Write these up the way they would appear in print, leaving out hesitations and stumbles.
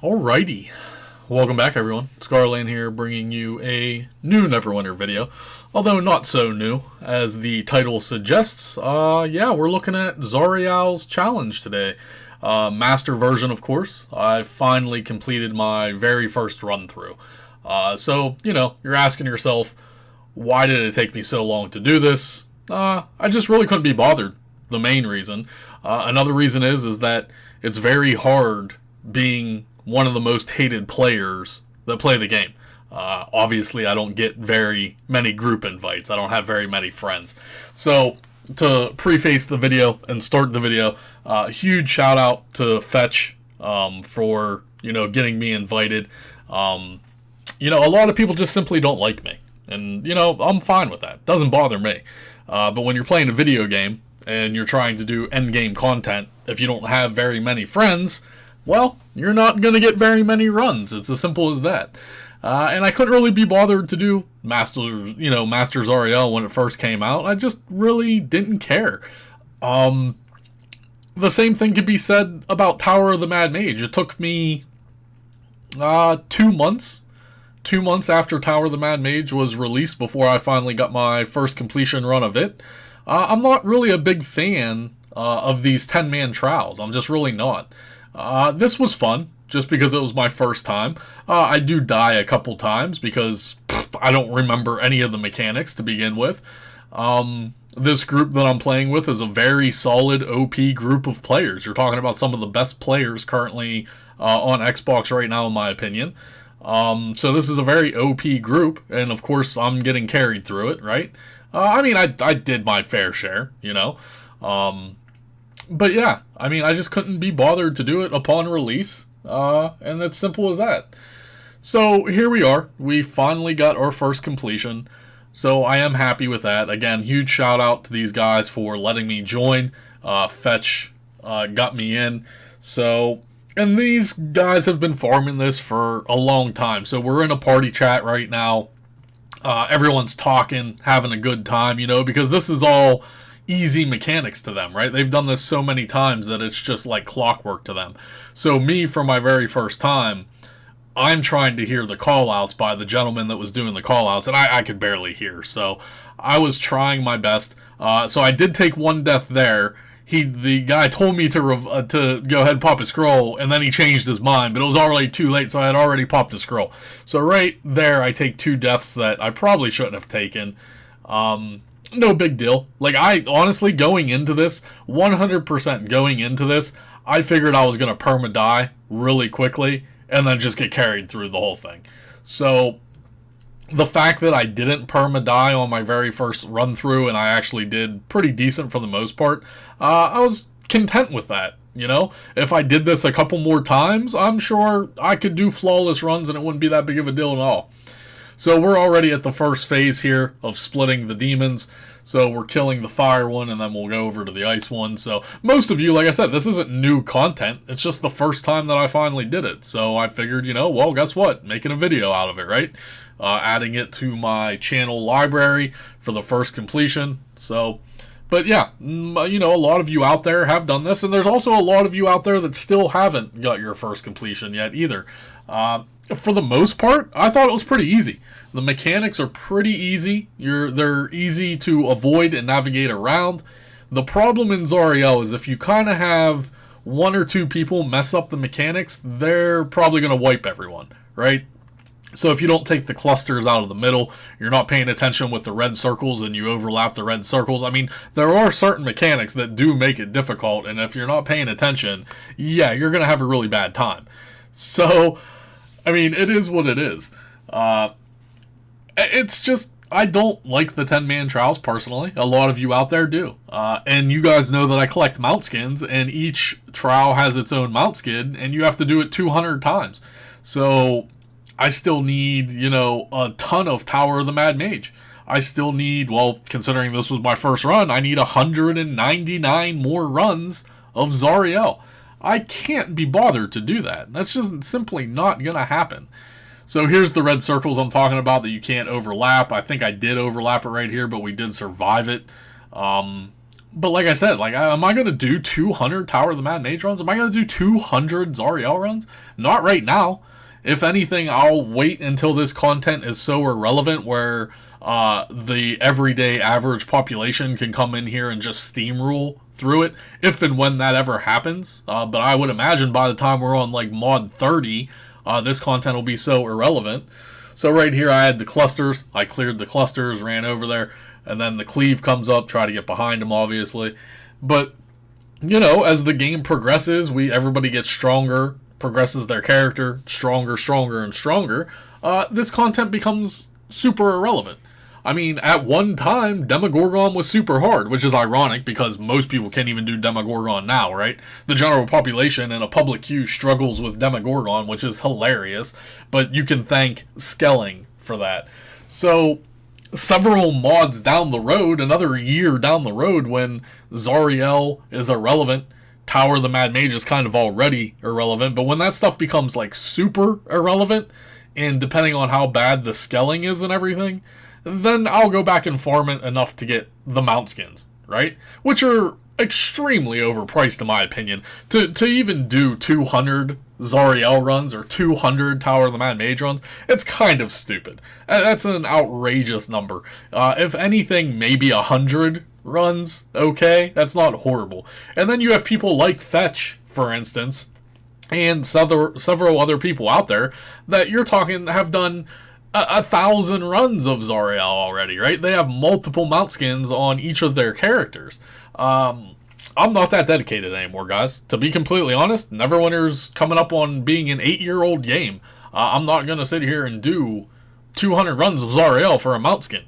Alrighty, welcome back everyone. Scarland here bringing you a new Neverwinter video. Although not so new, as the title suggests. Yeah, we're looking at Zariel's challenge today. Master version, of course. I finally completed my very first run through. So, you're asking yourself, why did it take me so long to do this? I just really couldn't be bothered. The main reason. Another reason is that it's very hard being one of the most hated players that play the game. Obviously, I don't get very many group invites. I don't have very many friends. So, to preface the video and start the video, huge shout out to Fetch for getting me invited. A lot of people just simply don't like me, and I'm fine with that. Doesn't bother me. But when you're playing a video game and you're trying to do end game content, if you don't have very many friends, well, you're not going to get very many runs. It's as simple as that. And I couldn't really be bothered to do Master Zariel when it first came out. I just really didn't care. The same thing could be said about Tower of the Mad Mage. It took me 2 months. 2 months after Tower of the Mad Mage was released before I finally got my first completion run of it. I'm not really a big fan of these 10-man trials. I'm just really not. This was fun, just because it was my first time. I do die a couple times, because I don't remember any of the mechanics to begin with. This group that I'm playing with is a very solid OP group of players. You're talking about some of the best players currently on Xbox right now, in my opinion. So this is a very OP group, and of course I'm getting carried through it, right? I did my fair share, But yeah, I just couldn't be bothered to do it upon release, and it's simple as that. So here we are. We finally got our first completion, so I am happy with that. Again, huge shout out to these guys for letting me join. Fetch got me in. So, and these guys have been farming this for a long time. So we're in a party chat right now. Everyone's talking, having a good time, because this is all easy mechanics to them, right? They've done this so many times that it's just like clockwork to them. So me, for my very first time, I'm trying to hear the call-outs by the gentleman that was doing the call-outs, and I could barely hear. So I was trying my best. So I did take one death there. The guy told me to go ahead and pop a scroll, and then he changed his mind, but it was already too late, so I had already popped the scroll. So right there, I take 2 deaths that I probably shouldn't have taken. No big deal. Like, I honestly, going into this, 100% going into this, I figured I was going to perma-die really quickly, and then just get carried through the whole thing. So, the fact that I didn't perma-die on my very first run-through, and I actually did pretty decent for the most part, I was content with that, If I did this a couple more times, I'm sure I could do flawless runs, and it wouldn't be that big of a deal at all. So we're already at the first phase here of splitting the demons. So we're killing the fire one, and then we'll go over to the ice one. So most of you, like I said, this isn't new content. It's just the first time that I finally did it. So I figured, well, guess what? Making a video out of it, right? Adding it to my channel library for the first completion. So, but yeah, a lot of you out there have done this. And there's also a lot of you out there that still haven't got your first completion yet either. For the most part, I thought it was pretty easy. The mechanics are pretty easy. They're easy to avoid and navigate around. The problem in Zariel is if you kind of have 1 or 2 people mess up the mechanics, they're probably going to wipe everyone, right? So if you don't take the clusters out of the middle, you're not paying attention with the red circles, and you overlap the red circles. There are certain mechanics that do make it difficult, and if you're not paying attention, yeah, you're going to have a really bad time. So, it is what it is. It's just, I don't like the 10-man trials personally. A lot of you out there do. And you guys know that I collect mount skins, and each trial has its own mount skin, and you have to do it 200 times. So I still need, a ton of Tower of the Mad Mage. I still need, well, considering this was my first run, I need 199 more runs of Zariel. I can't be bothered to do that. That's just simply not going to happen. So here's the red circles I'm talking about that you can't overlap. I think I did overlap it right here, but we did survive it. But like I said, like, am I going to do 200 Tower of the Mad Mage runs? Am I going to do 200 Zariel runs? Not right now. If anything, I'll wait until this content is so irrelevant where the everyday average population can come in here and just steamroll through it, if and when that ever happens. But I would imagine by the time we're on like mod 30, this content will be so irrelevant. So right here I had the clusters. I cleared the clusters, ran over there, and then the cleave comes up, try to get behind him, obviously. But, you know, as the game progresses, everybody gets stronger, progresses their character, stronger, and stronger. This content becomes super irrelevant. I mean, at one time, Demogorgon was super hard, which is ironic because most people can't even do Demogorgon now, right? The general population in a public queue struggles with Demogorgon, which is hilarious, but you can thank Skelling for that. So, several mods down the road, another year down the road, when Zariel is irrelevant, Tower of the Mad Mage is kind of already irrelevant, but when that stuff becomes like super irrelevant, and depending on how bad the scaling is and everything, then I'll go back and farm it enough to get the mount skins, right? Which are extremely overpriced in my opinion. To even do 200 Zariel runs or 200 Tower of the Mad Mage runs, it's kind of stupid. That's an outrageous number. If anything, maybe 100 runs, okay? That's not horrible. And then you have people like Fetch, for instance, and several other people out there that you're talking have done 1,000 runs of Zariel already, right? They have multiple mount skins on each of their characters. I'm not that dedicated anymore, guys. To be completely honest, Neverwinter's coming up on being an 8-year-old game. I'm not going to sit here and do 200 runs of Zariel for a mount skin.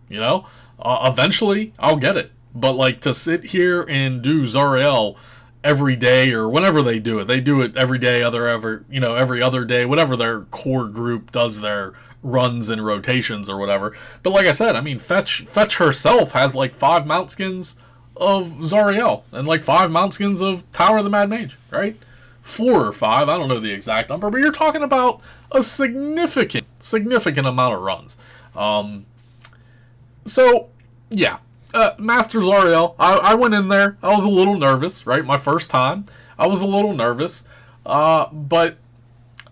You know? Eventually, I'll get it. But, like, to sit here and do Zariel every day or whenever they do it every day, every other day, whatever their core group does their runs and rotations or whatever. But like I said, I mean, Fetch herself has like 5 mount skins of Zariel and like 5 mount skins of Tower of the Mad Mage, right? 4 or 5, I don't know the exact number, but you're talking about a significant amount of runs. So, yeah. Master Zariel, I went in there, I was a little nervous, right? My first time, I was a little nervous, but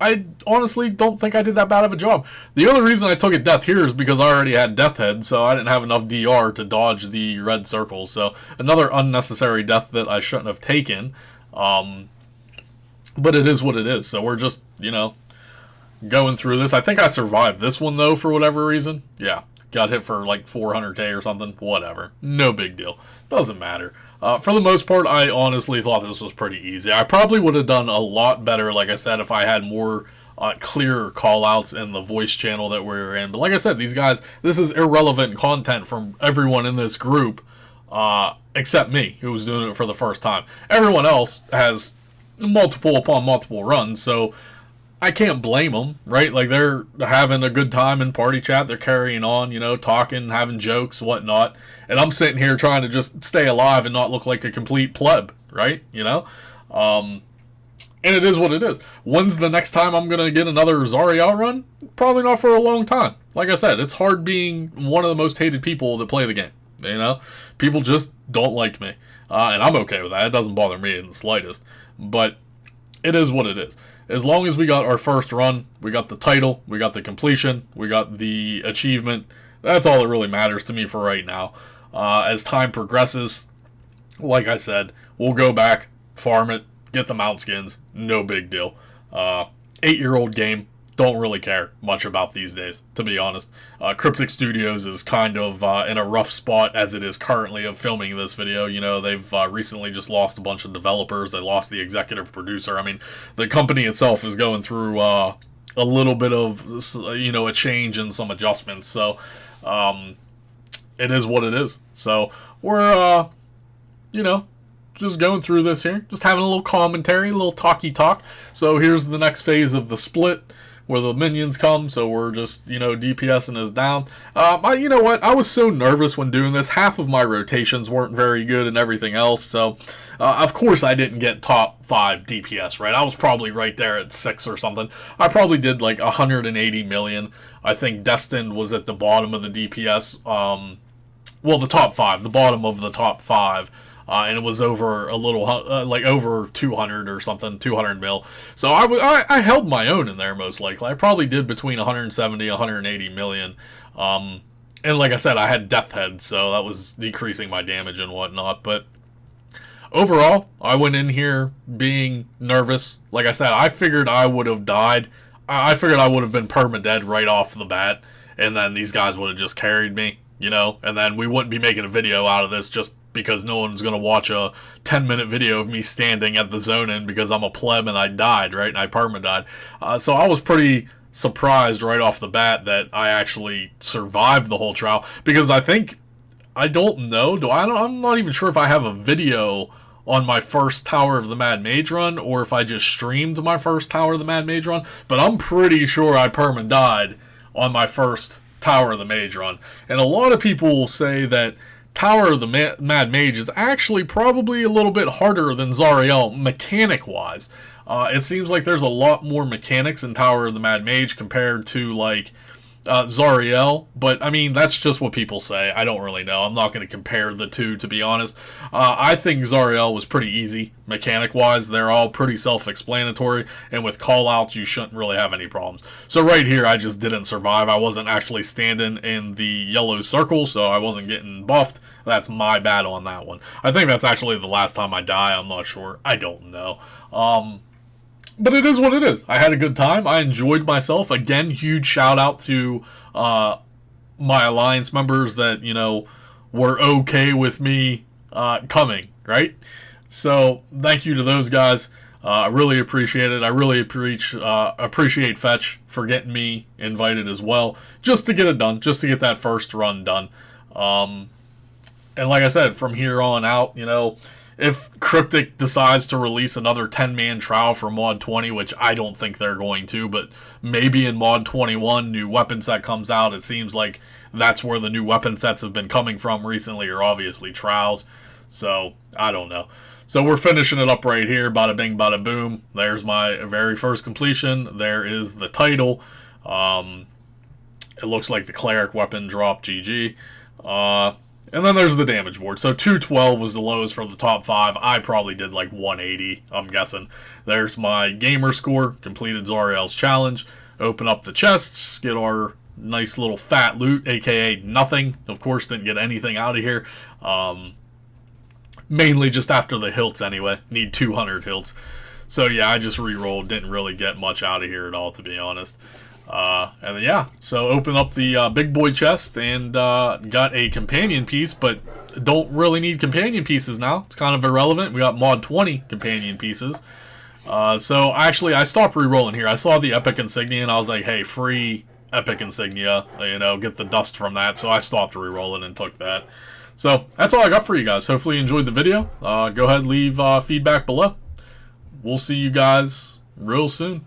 I honestly don't think I did that bad of a job. The only reason I took a death here is because I already had Death Head, so I didn't have enough DR to dodge the red circles. So another unnecessary death that I shouldn't have taken. But it is what it is. So we're just, going through this. I think I survived this one, though, for whatever reason. Yeah, got hit for like 400k or something. Whatever. No big deal. Doesn't matter. For the most part, I honestly thought this was pretty easy. I probably would have done a lot better, like I said, if I had more clearer call-outs in the voice channel that we were in. But like I said, these guys, this is irrelevant content from everyone in this group, except me, who was doing it for the first time. Everyone else has multiple upon multiple runs, so I can't blame them, right? Like, they're having a good time in party chat. They're carrying on, talking, having jokes, whatnot. And I'm sitting here trying to just stay alive and not look like a complete pleb, right? And it is what it is. When's the next time I'm going to get another Zariel run? Probably not for a long time. Like I said, it's hard being one of the most hated people that play the game. People just don't like me. And I'm okay with that. It doesn't bother me in the slightest. But it is what it is. As long as we got our first run, we got the title, we got the completion, we got the achievement, that's all that really matters to me for right now. As time progresses, like I said, we'll go back, farm it, get the mount skins, no big deal. 8-year-old game, don't really care much about these days, to be honest. Cryptic Studios is kind of in a rough spot as it is currently of filming this video. They've recently just lost a bunch of developers. They lost the executive producer. I mean, the company itself is going through a little bit of, a change and some adjustments. So, it is what it is. So, we're, just going through this here. Just having a little commentary, a little talky talk. So, here's the next phase of the split, where the minions come, so we're just, DPSing us down. You know what? I was so nervous when doing this. Half of my rotations weren't very good and everything else, so of course I didn't get top 5 DPS, right? I was probably right there at 6 or something. I probably did like 180 million. I think Destined was at the bottom of the DPS well, the top 5, the bottom of the top 5. And it was over a little, like over 200 or something, 200 mil. So I held my own in there most likely. I probably did between 170, 180 million. And like I said, I had Death Head, so that was decreasing my damage and whatnot. But overall, I went in here being nervous. Like I said, I figured I would have died. I figured I would have been permadead right off the bat. And then these guys would have just carried me, you know? And then we wouldn't be making a video out of this just because no one's going to watch a 10-minute video of me standing at the zone-in because I'm a pleb and I died, right? And I perma-died. So I was pretty surprised right off the bat that I actually survived the whole trial, because I don't know, I'm not even sure if I have a video on my first Tower of the Mad Mage run, or if I just streamed my first Tower of the Mad Mage run, but I'm pretty sure I perma-died on my first Tower of the Mage run. And a lot of people will say that Tower of the Mad Mage is actually probably a little bit harder than Zariel mechanic-wise. It seems like there's a lot more mechanics in Tower of the Mad Mage compared to, like, Zariel, but I mean, that's just what people say. I don't really know. I'm not going to compare the two, to be honest. I think Zariel was pretty easy mechanic-wise. They're all pretty self-explanatory, and with call-outs, you shouldn't really have any problems. So right here, I just didn't survive. I wasn't actually standing in the yellow circle, so I wasn't getting buffed. That's my bad on that one. I think that's actually the last time I die. I'm not sure. I don't know. But it is what it is. I had a good time. I enjoyed myself. Again, huge shout out to my Alliance members that, you know, were okay with me coming, right? So, thank you to those guys. I really appreciate it. I really appreciate Fetch for getting me invited as well, just to get it done, just to get that first run done. And like I said, from here on out, you know, if Cryptic decides to release another 10-man trial for Mod 20, which I don't think they're going to, but maybe in Mod 21, new weapon set comes out. It seems like that's where the new weapon sets have been coming from recently, or obviously trials. So, I don't know. So we're finishing it up right here. Bada bing, bada boom. There's my very first completion. There is the title. It looks like the Cleric weapon drop, GG. And then there's the damage board. So 212 was the lowest for the top 5. I probably did like 180, I'm guessing. There's my gamer score. Completed Zariel's challenge. Open up the chests. Get our nice little fat loot, aka nothing. Of course, didn't get anything out of here. Mainly just after the hilts anyway. Need 200 hilts. So yeah, I just re-rolled. Didn't really get much out of here at all, to be honest. And then, yeah, so open up the big boy chest and got a companion piece, but don't really need companion pieces now. It's kind of irrelevant. We got Mod 20 companion pieces. So actually, I stopped re-rolling here. I saw the Epic Insignia and I was like, hey, free Epic Insignia, you know, get the dust from that. So I stopped re-rolling and took that. So that's all I got for you guys. Hopefully you enjoyed the video. Go ahead and leave feedback below. We'll see you guys real soon.